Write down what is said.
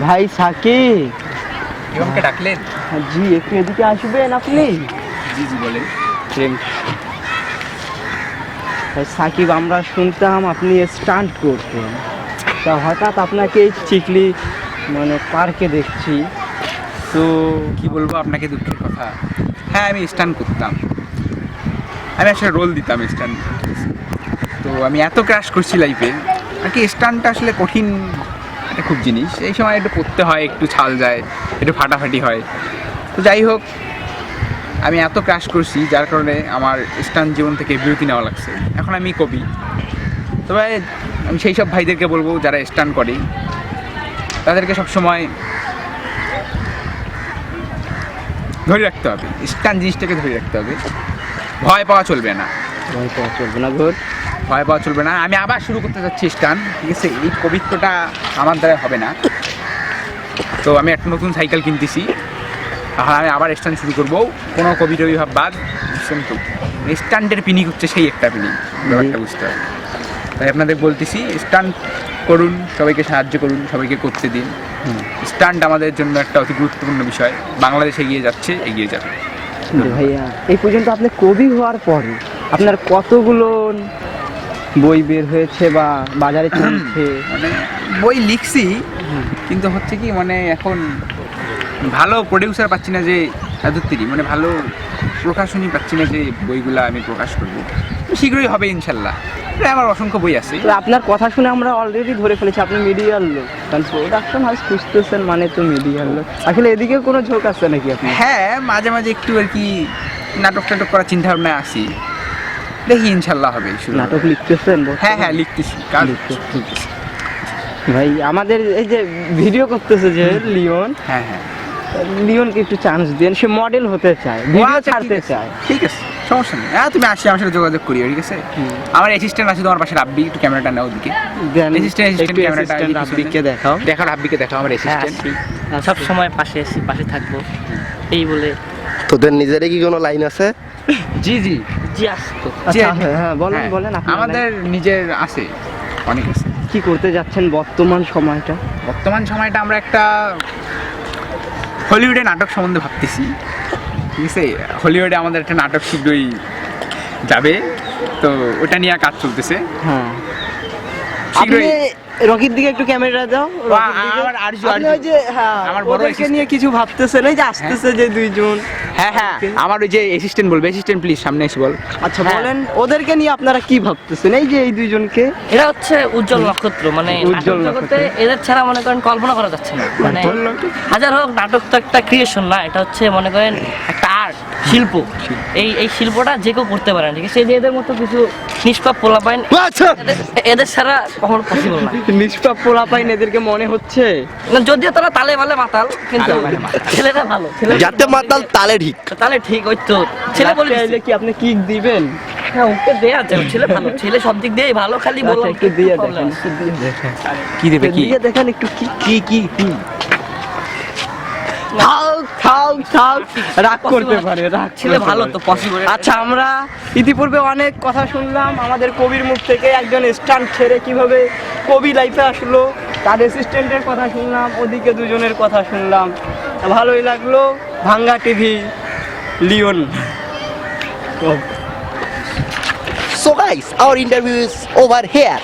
ভাই সাকিব, আমাকে ডাকলেন? জি একটু এদিকে আসবেন আপনি? জি জি বলেন। ভাই সাকিব, আমরা শুনতাম আপনি স্টান্ট করতেন, তা হঠাৎ আপনাকে এই চিকলি মানে পার্কে দেখছি, তো কি বলবো আপনাকে দুঃখের কথা। হ্যাঁ, আমি স্টান্ট করতাম, আমি আসলে রোল দিতাম স্টান্ট। তো আমি এত ক্র্যাশ করছি লাইফে, আর কি স্টান্টটা আসলে কঠিন একটা খুব জিনিস। এই সময় একটু পড়তে হয়, একটু ছাল যায়, একটু ফাটাফাটি হয়। তো যাই হোক, আমি এত ক্র্যাশ করছি যার কারণে আমার স্টান্ট জীবন থেকে বিরতি নেওয়া লাগছে। এখন আমি কবি। তবে আমি সেই সব ভাইদেরকে বলবো যারা স্টান্ট করে, তাদেরকে সবসময় ধরে রাখতে হবে, স্টান্ট জিনিসটাকে ধরে রাখতে হবে। ভয় পাওয়া চলবে না, ভয় পাওয়া চলবে না ঘোর। ভয় পাওয়া চলবে না। আমি আবার শুরু করতে চাচ্ছি স্টান্ট, ঠিক আছে? এই কবিত্বটা আমার দ্বারা হবে না। তো আমি একটা নতুন সাইকেল কিনতেছি, আর আমি আবার স্টান্ট শুরু করবো। কোনো কবি টবি ভাব বাদ, কিন্তু স্টান্টের পিনিক হচ্ছে সেই একটা পিনিক, ব্যাপারটা বুঝতে হবে। তাই আপনাদের বলতেছি, স্টান্ট করুন, সবাইকে সাহায্য করুন, সবাইকে করতে দিন। স্টান্ট আমাদের জন্য একটা অতি গুরুত্বপূর্ণ বিষয়। বাংলাদেশ এগিয়ে যাচ্ছে, এগিয়ে যাবে। ভাইয়া, এই পর্যন্ত আপনি কবি হওয়ার পরে আপনার কতগুলো বই বের হয়েছে বা বাজারে চলছে? মানে বই লিখছি, কিন্তু হচ্ছে কি, মানে এখন ভালো প্রডিউসার পাচ্ছি না, যে ধরতেরই মানে ভালো প্রকাশনী পাচ্ছি না যে বইগুলো আমি প্রকাশ করবো। শীঘ্রই হবে ইনশাল্লাহ। আমার অসংখ্য বই আছে। তো আপনার কথা শুনে আমরা অলরেডি ধরে ফেলেছি আপনি মিডিয়ার লোক, কারণ প্রোডাকশন হাউস খুঁজতেছেন মানে তো মিডিয়ার লোক। আসলে এদিকে কোনো ঝোঁক আছে নাকি আপনি? হ্যাঁ, মাঝে মাঝে একটু আর কি নাটক টাটক করার চিন্তা ভাবনায় আসি, দেখি ইনশাল্লাহ হবে। নাটক লিখতেছেন? হ্যাঁ হ্যাঁ, লিখতেছি, কাজ লিখতেছি। ভাই আমাদের এই যে ভিডিও করতেছে যে লিওন, হ্যাঁ হ্যাঁ, লিওনকে একটু চান্স দেন, সে মডেল হতে চায়, ভিডিও ছাড়তে চায়। ঠিক আছে, সমস্যা নেই। হ্যাঁ, তুমি আসি, আমার সাথে যোগাযোগ করি, ঠিক আছে? আমার অ্যাসিস্ট্যান্ট আছে তোমার পাশে, রাব্বি, একটু ক্যামেরাটা নাও ওদিকে। একটু অ্যাসিস্ট্যান্ট রাব্বিকে দেখাও। দেখাও, রাব্বিকে দেখাও, আমার অ্যাসিস্ট্যান্ট। সব সময় পাশে আছি, পাশে থাকবো এই বলে। তোদের নিজেরই কি কোনো লাইন আছে? জি জি জি আসতো। আচ্ছা, হ্যাঁ বলেন বলেন। আমাদের নিজের আছে, অনেক আছে। কি করতে যাচ্ছেন বর্তমান সময়টা? বর্তমান সময়টা আমরা একটা হলিউডে নাটক সম্বন্ধে ভাবতেছি, ঠিক আছে? হলিউডে আমাদের একটা নাটক শীঘ্রই যাবে, তো ওটা নিয়ে কাজ চলতেছে। হ্যাঁ, শীঘ্রই। রকির দিকে একটু ক্যামেরা দাও। আমার আরজু, আপনি ওই যে হ্যাঁ, আমার বড় ওদেরকে assistant নিয়ে কিছু ভাবতেছেন, এই যে আসতেছে যে দুইজন। হ্যাঁ হ্যাঁ, আমার ওই যে অ্যাসিস্ট্যান্ট বলবে, অ্যাসিস্ট্যান্ট প্লিজ সামনে এসে বল। আচ্ছা হ্যাঁ। বলেন, ওদেরকে নিয়ে আপনারা কি ভাবতেছেন, এই যে এই দুইজনকে? এরা হচ্ছে উজ্জ্বল নক্ষত্র, মানে উজ্জ্বল নাটক জগতে এদের ছাড়া মনে করেন কল্পনা করা যাচ্ছে না। মানে হাজার হোক, নাটক তো একটা ক্রিয়েশন না, এটা হচ্ছে মনে করেন একটা আর্ট, শিল্প। এই শিল্পটা যে কেউ করতে পারে না, ঠিক আছে? এদের মতো কিছু নিষ্পাপ পোলাপাইন এদের ছাড়া কখনো পসিবল না। নিষ্পাপ পোলাপাইন এদেরকে মনে হচ্ছে? না, যদিও তারা তালে বালে মাতাল, কিন্তু ছেলেরা ভালো। যাতে মাতাল তালে ঠিক। তালে ঠিক, ওই তো ছেলে বলে চাইলে কি আপনি কিক দিবেন? হ্যাঁ, ওকে দেয়া যায়, ছেলে ভালো, ছেলে সব দিক দিয়েই ভালো, খালি আচ্ছা, বলো একটু দিয়ে দেখেন, একটু দিয়ে দেখেন। কি দেবে, কি দিয়ে দেখেন একটু। কি কি কি কি থাক রাগ করতে পারে, রাগ ছেলে ভালো তো পসিবল। আচ্ছা, আমরা ইতিপূর্বে অনেক কথা শুনলাম আমাদের কবির মুখ থেকে। একজন স্টান্ট ছেড়ে কিভাবে কবি লাইফে আসলো, তার অ্যাসিস্ট্যান্টের কথা শুনলাম, ওদিকে দুজনের কথা শুনলাম, ভালোই লাগলো। ভাঙ্গা TV, Leon. So guys, our interview is over here.